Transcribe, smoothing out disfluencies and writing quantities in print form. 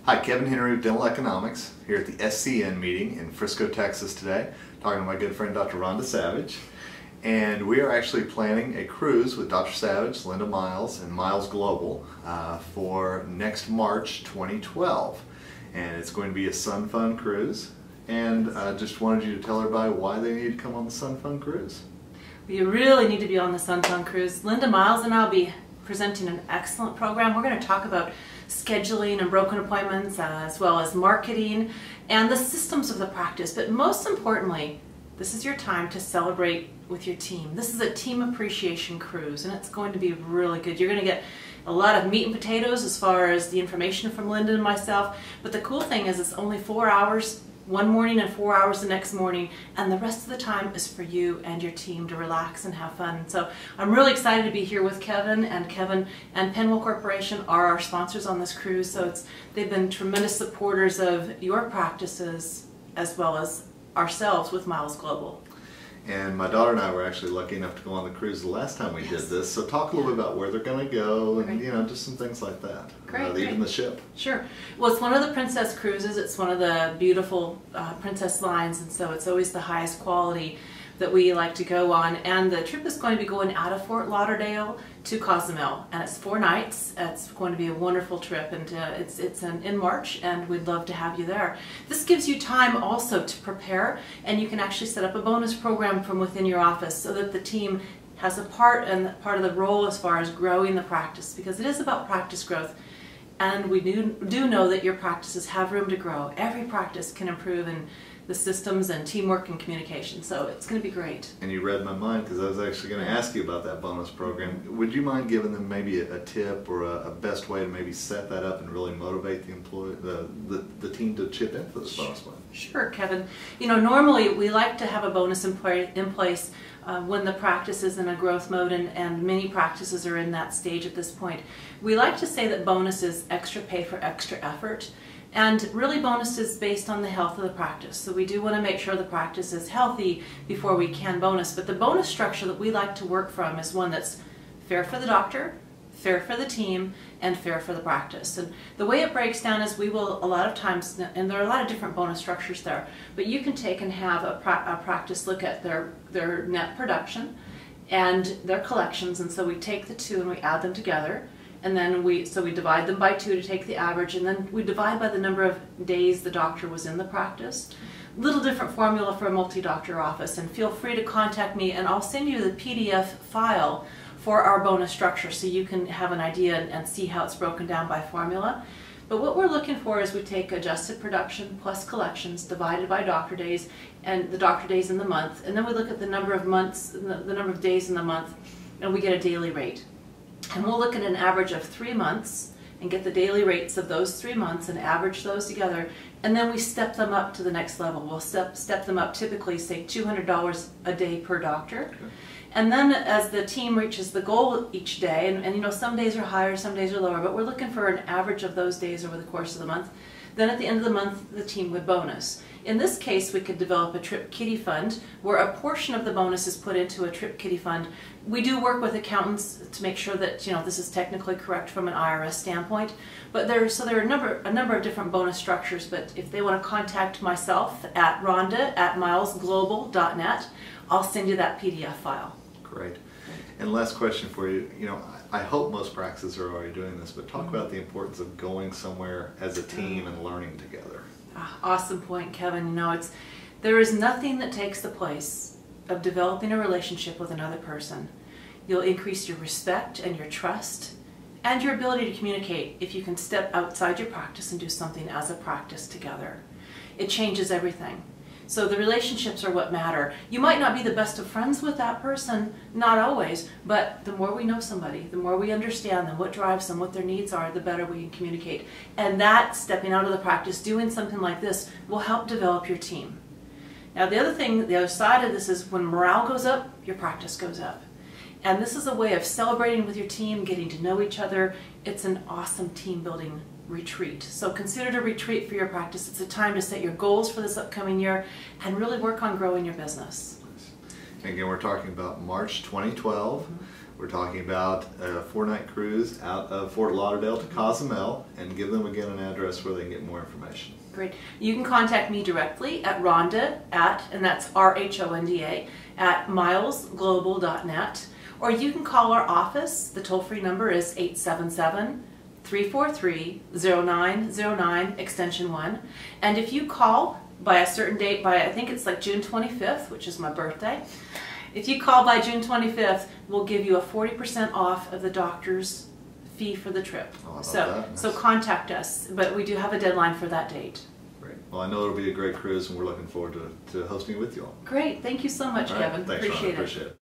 Hi, Kevin Henry of Dental Economics here at the SCN meeting in Frisco, Texas today, talking to my good friend Dr. Rhonda Savage. And we are actually planning a cruise with Dr. Savage, Linda Miles, and Miles Global for next March 2012. And it's going to be a SunFun Cruise. And I just wanted you to tell everybody why they need to come on the SunFun Cruise. You really need to be on the SunFun Cruise. Linda Miles and I will be presenting an excellent program. We're going to talk about scheduling and broken appointments as well as marketing and the systems of the practice. But most importantly, this is your time to celebrate with your team. This is a team appreciation cruise and it's going to be really good. You're going to get a lot of meat and potatoes as far as the information from Linda and myself. But the cool thing is it's only 4 hours one morning and 4 hours the next morning, and the rest of the time is for you and your team to relax and have fun. So I'm really excited to be here with Kevin and Penwell Corporation are our sponsors on this cruise. So they've been tremendous supporters of your practices as well as ourselves with Miles Global. And my daughter and I were actually lucky enough to go on the cruise the last time we did this. So talk a little bit about where they're going to go and just some things like that. Even the ship. Sure. Well, it's one of the Princess cruises. It's one of the beautiful Princess lines, and so it's always the highest quality that we like to go on. And the trip is going to be going out of Fort Lauderdale to Cozumel, and it's 4 nights. It's going to be a wonderful trip, and it's in March, and we'd love to have you there. This gives you time also to prepare, and you can actually set up a bonus program from within your office so that the team has a part of the role as far as growing the practice, because it is about practice growth. And we do know that your practices have room to grow. Every practice can improve in the systems and teamwork and communication. So it's going to be great. And you read my mind, because I was actually going to ask you about that bonus program. Would you mind giving them maybe a tip or a best way to maybe set that up and really motivate the team to chip in for this bonus one? Sure, Kevin. Normally we like to have a bonus in place when the practice is in a growth mode, and many practices are in that stage at this point. We like to say that bonus is extra pay for extra effort, and really bonus is based on the health of the practice. So we do want to make sure the practice is healthy before we can bonus, but the bonus structure that we like to work from is one that's fair for the doctor, fair for the team, and fair for the practice. And the way it breaks down is we will, a lot of times, and there are a lot of different bonus structures there, but you can take and have a practice look at their net production and their collections, and so we take the two and we add them together, and then we divide them by 2 to take the average, and then we divide by the number of days the doctor was in the practice. Little different formula for a multi-doctor office, and feel free to contact me and I'll send you the PDF file for our bonus structure so you can have an idea and see how it's broken down by formula. But what we're looking for is we take adjusted production plus collections divided by doctor days and the doctor days in the month, and then we look at the number of months, the number of days in the month, and we get a daily rate. And we'll look at an average of 3 months and get the daily rates of those 3 months and average those together, and then we step them up to the next level. We'll step them up, typically say $200 a day per doctor. Okay. And then as the team reaches the goal each day, and some days are higher, some days are lower, but we're looking for an average of those days over the course of the month. Then at the end of the month, the team would bonus. In this case, we could develop a trip kitty fund where a portion of the bonus is put into a trip kitty fund. We do work with accountants to make sure that this is technically correct from an IRS standpoint. But there are a number of different bonus structures. But if they want to contact myself at Rhonda@milesglobal.net, I'll send you that PDF file. Great. And last question for you. I hope most practices are already doing this, but talk about the importance of going somewhere as a team and learning together. Awesome point, Kevin. There is nothing that takes the place of developing a relationship with another person. You'll increase your respect and your trust and your ability to communicate if you can step outside your practice and do something as a practice together. It changes everything. So the relationships are what matter. You might not be the best of friends with that person, not always, but the more we know somebody, the more we understand them, what drives them, what their needs are, the better we can communicate. And that, stepping out of the practice, doing something like this, will help develop your team. Now the other side of this is when morale goes up, your practice goes up. And this is a way of celebrating with your team, getting to know each other. It's an awesome team building retreat. So consider it a retreat for your practice. It's a time to set your goals for this upcoming year and really work on growing your business. And again, we're talking about March 2012. We're talking about a 4-night cruise out of Fort Lauderdale to Cozumel, and give them again an address where they can get more information. Great. You can contact me directly at Rhonda and that's RHONDA, at milesglobal.net, or you can call our office. The toll-free number is 877-343-0909, extension 1. And if you call by a certain date, by I think it's like June 25th, which is my birthday, if you call by June 25th, we'll give you a 40% off of the doctor's fee for the trip. Oh, So contact us, but we do have a deadline for that date. Great. Well, I know it'll be a great cruise, and we're looking forward to hosting it with you all. Great. Thank you so much, All right. Kevin. Thanks, Ron. Appreciate it. Appreciate it.